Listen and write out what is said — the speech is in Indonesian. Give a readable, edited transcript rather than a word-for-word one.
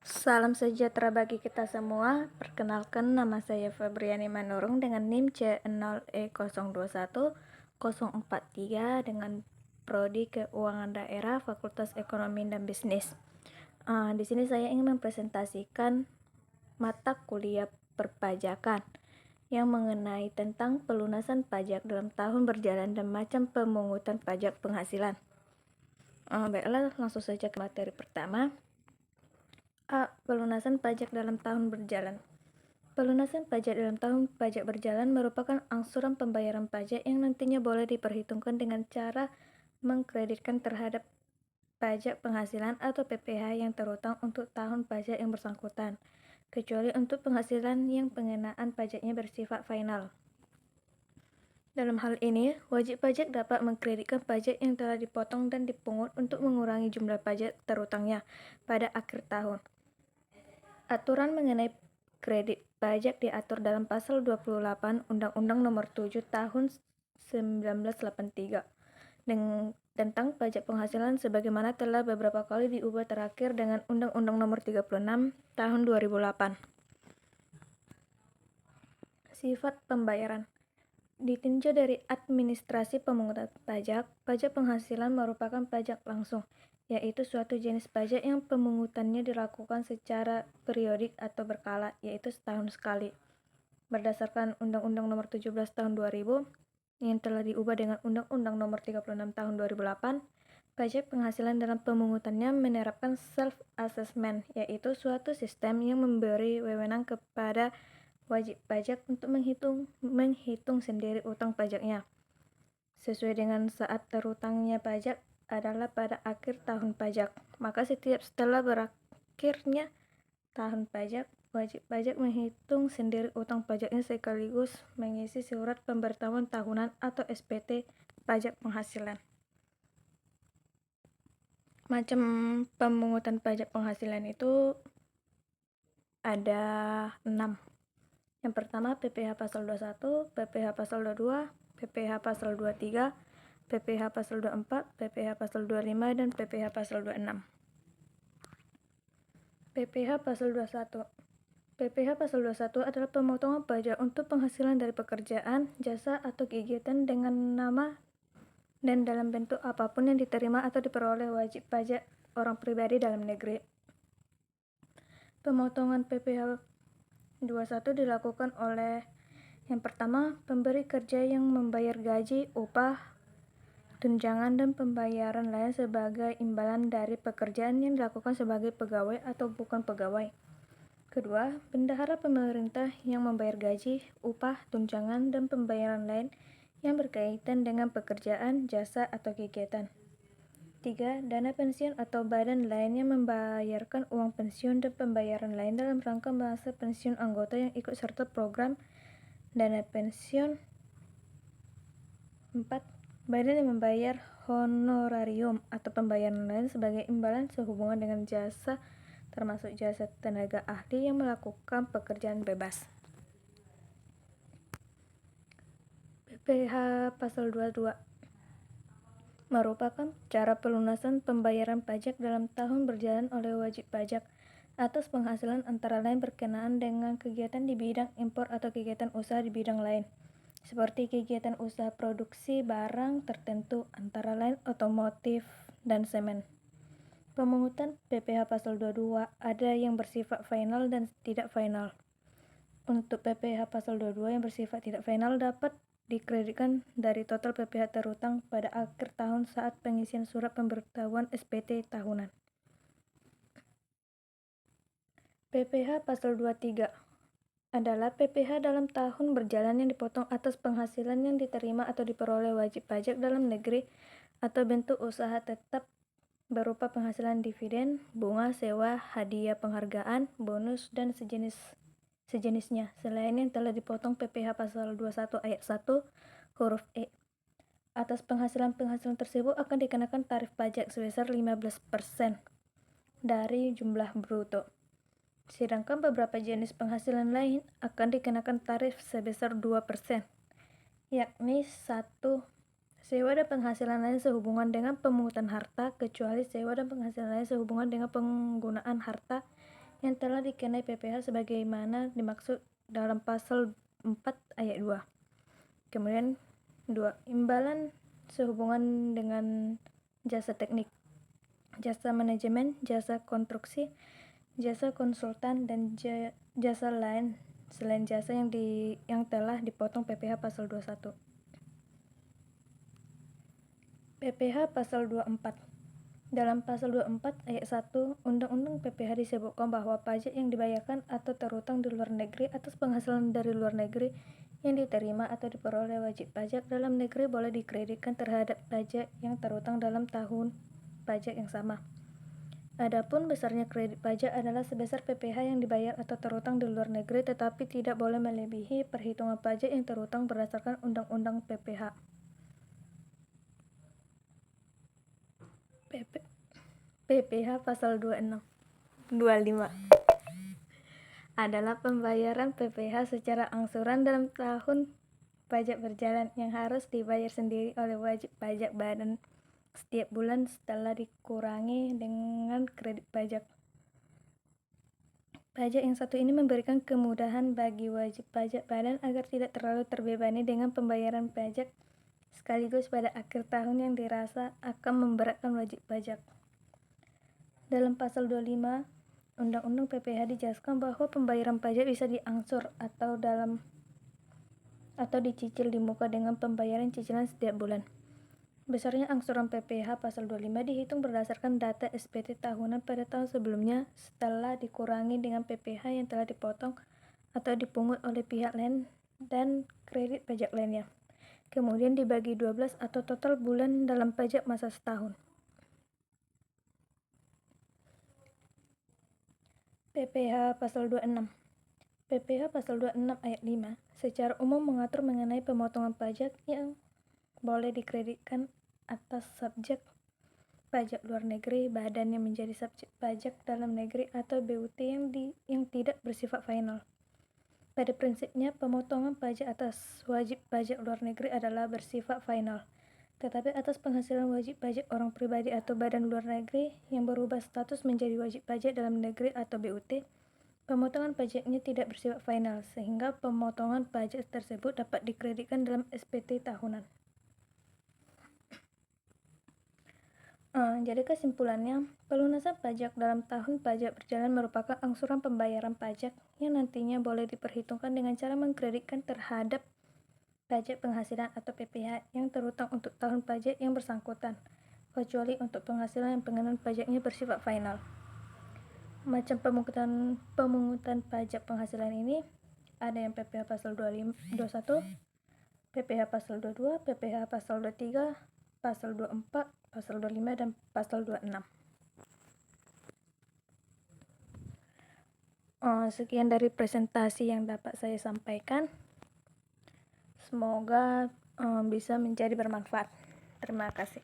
Salam sejahtera bagi kita semua. Perkenalkan, nama saya Febriani Manurung dengan NIM C0E021-043 dengan Prodi Keuangan Daerah Fakultas Ekonomi dan Bisnis. Di sini saya ingin mempresentasikan mata kuliah perpajakan yang mengenai tentang pelunasan pajak dalam tahun berjalan dan macam pemungutan pajak penghasilan. Baiklah, langsung saja ke materi pertama. Pelunasan pajak dalam tahun berjalan. Pelunasan pajak dalam tahun pajak berjalan merupakan angsuran pembayaran pajak yang nantinya boleh diperhitungkan dengan cara mengkreditkan terhadap pajak penghasilan atau PPh yang terutang untuk tahun pajak yang bersangkutan, kecuali untuk penghasilan yang pengenaan pajaknya bersifat final. Dalam hal ini, wajib pajak dapat mengkreditkan pajak yang telah dipotong dan dipungut untuk mengurangi jumlah pajak terutangnya pada akhir tahun. Aturan mengenai kredit pajak diatur dalam Pasal 28 Undang-Undang Nomor 7 Tahun 1983 tentang pajak penghasilan sebagaimana telah beberapa kali diubah terakhir dengan Undang-Undang Nomor 36 Tahun 2008. Sifat pembayaran ditinjau dari administrasi pemungutan pajak, pajak penghasilan merupakan pajak langsung, yaitu suatu jenis pajak yang pemungutannya dilakukan secara periodik atau berkala, yaitu setahun sekali. Berdasarkan Undang-Undang Nomor 17 Tahun 2000 yang telah diubah dengan Undang-Undang Nomor 36 Tahun 2008, pajak penghasilan dalam pemungutannya menerapkan self-assessment, yaitu suatu sistem yang memberi wewenang kepada wajib pajak untuk menghitung sendiri utang pajaknya, sesuai dengan saat terutangnya pajak adalah pada akhir tahun pajak. Maka setelah berakhirnya tahun pajak, wajib pajak menghitung sendiri utang pajaknya sekaligus mengisi surat pemberitahuan tahunan atau SPT pajak penghasilan. Macam pemungutan pajak penghasilan itu ada 6. Yang pertama PPh pasal 21, PPh pasal 22, PPh pasal 23, PPh pasal 24, PPh pasal 25, dan PPh pasal 26. PPh pasal 21. PPh pasal 21 adalah pemotongan pajak untuk penghasilan dari pekerjaan, jasa, atau kegiatan dengan nama dan dalam bentuk apapun yang diterima atau diperoleh wajib pajak orang pribadi dalam negeri. Pemotongan PPh 21 dilakukan oleh yang pertama, pemberi kerja yang membayar gaji, upah, tunjangan, dan pembayaran lain sebagai imbalan dari pekerjaan yang dilakukan sebagai pegawai atau bukan pegawai. Kedua, bendahara pemerintah yang membayar gaji, upah, tunjangan, dan pembayaran lain yang berkaitan dengan pekerjaan, jasa, atau kegiatan. 3. Dana pensiun atau badan lain yang membayarkan uang pensiun dan pembayaran lain dalam rangka masa pensiun anggota yang ikut serta program dana pensiun. 4. Badan yang membayar honorarium atau pembayaran lain sebagai imbalan sehubungan dengan jasa termasuk jasa tenaga ahli yang melakukan pekerjaan bebas. PPh pasal 22 merupakan cara pelunasan pembayaran pajak dalam tahun berjalan oleh wajib pajak atas penghasilan antara lain berkenaan dengan kegiatan di bidang impor atau kegiatan usaha di bidang lain, seperti kegiatan usaha produksi barang tertentu antara lain otomotif dan semen. Pemungutan PPh pasal 22 ada yang bersifat final dan tidak final. Untuk PPh pasal 22 yang bersifat tidak final dapat dikreditkan dari total PPh terutang pada akhir tahun saat pengisian surat pemberitahuan SPT tahunan. PPh pasal 23 adalah PPh dalam tahun berjalan yang dipotong atas penghasilan yang diterima atau diperoleh wajib pajak dalam negeri atau bentuk usaha tetap berupa penghasilan dividen, bunga, sewa, hadiah penghargaan, bonus, dan sejenisnya, selain yang telah dipotong PPh pasal 21 ayat 1 huruf E. Atas penghasilan-penghasilan tersebut akan dikenakan tarif pajak sebesar 15% dari jumlah bruto. Sedangkan beberapa jenis penghasilan lain akan dikenakan tarif sebesar 2%, yakni 1. Sewa dan penghasilan lain sehubungan dengan pemungutan harta, kecuali sewa dan penghasilan lain sehubungan dengan penggunaan harta yang telah dikenai PPh sebagaimana dimaksud dalam pasal 4 ayat 2. Kemudian 2. Imbalan sehubungan dengan jasa teknik, jasa manajemen, jasa konstruksi, jasa konsultan, dan jasa lain selain jasa yang telah dipotong PPh pasal 21. PPh pasal 24. Dalam pasal 24 ayat 1 Undang-Undang PPh disebutkan bahwa pajak yang dibayarkan atau terutang di luar negeri atas penghasilan dari luar negeri yang diterima atau diperoleh wajib pajak dalam negeri boleh dikreditkan terhadap pajak yang terutang dalam tahun pajak yang sama. Adapun besarnya kredit pajak adalah sebesar PPh yang dibayar atau terutang di luar negeri, tetapi tidak boleh melebihi perhitungan pajak yang terutang berdasarkan Undang-Undang PPh. PPh pasal 25 adalah pembayaran PPh secara angsuran dalam tahun pajak berjalan yang harus dibayar sendiri oleh wajib pajak badan setiap bulan setelah dikurangi dengan kredit pajak. Pajak yang satu ini memberikan kemudahan bagi wajib pajak badan agar tidak terlalu terbebani dengan pembayaran pajak sekaligus pada akhir tahun yang dirasa akan memberatkan wajib pajak. Dalam pasal 25 Undang-Undang PPh dijelaskan bahwa pembayaran pajak bisa diangsur atau dicicil di muka dengan pembayaran cicilan setiap bulan. Besarnya angsuran PPh pasal 25 dihitung berdasarkan data SPT tahunan pada tahun sebelumnya setelah dikurangi dengan PPh yang telah dipotong atau dipungut oleh pihak lain dan kredit pajak lainnya. Kemudian dibagi 12 atau total bulan dalam pajak masa setahun. PPh pasal 26. PPh pasal 26 ayat 5 secara umum mengatur mengenai pemotongan pajak yang boleh dikreditkan atas subjek pajak luar negeri, badan yang menjadi subjek pajak dalam negeri, atau BUT yang tidak bersifat final. Pada prinsipnya, pemotongan pajak atas wajib pajak luar negeri adalah bersifat final. Tetapi atas penghasilan wajib pajak orang pribadi atau badan luar negeri yang berubah status menjadi wajib pajak dalam negeri atau BUT, pemotongan pajaknya tidak bersifat final, sehingga pemotongan pajak tersebut dapat dikreditkan dalam SPT tahunan. Jadi kesimpulannya, pelunasan pajak dalam tahun pajak berjalan merupakan angsuran pembayaran pajak yang nantinya boleh diperhitungkan dengan cara mengkreditkan terhadap pajak penghasilan atau PPh yang terutang untuk tahun pajak yang bersangkutan, kecuali untuk penghasilan yang pengenaan pajaknya bersifat final. Macam pemungutan pajak penghasilan ini ada yang PPh pasal 21, PPh pasal 22, PPh pasal 23, pasal 24, pasal 25, dan pasal 26. Sekian dari presentasi yang dapat saya sampaikan. Semoga bisa menjadi bermanfaat. Terima kasih.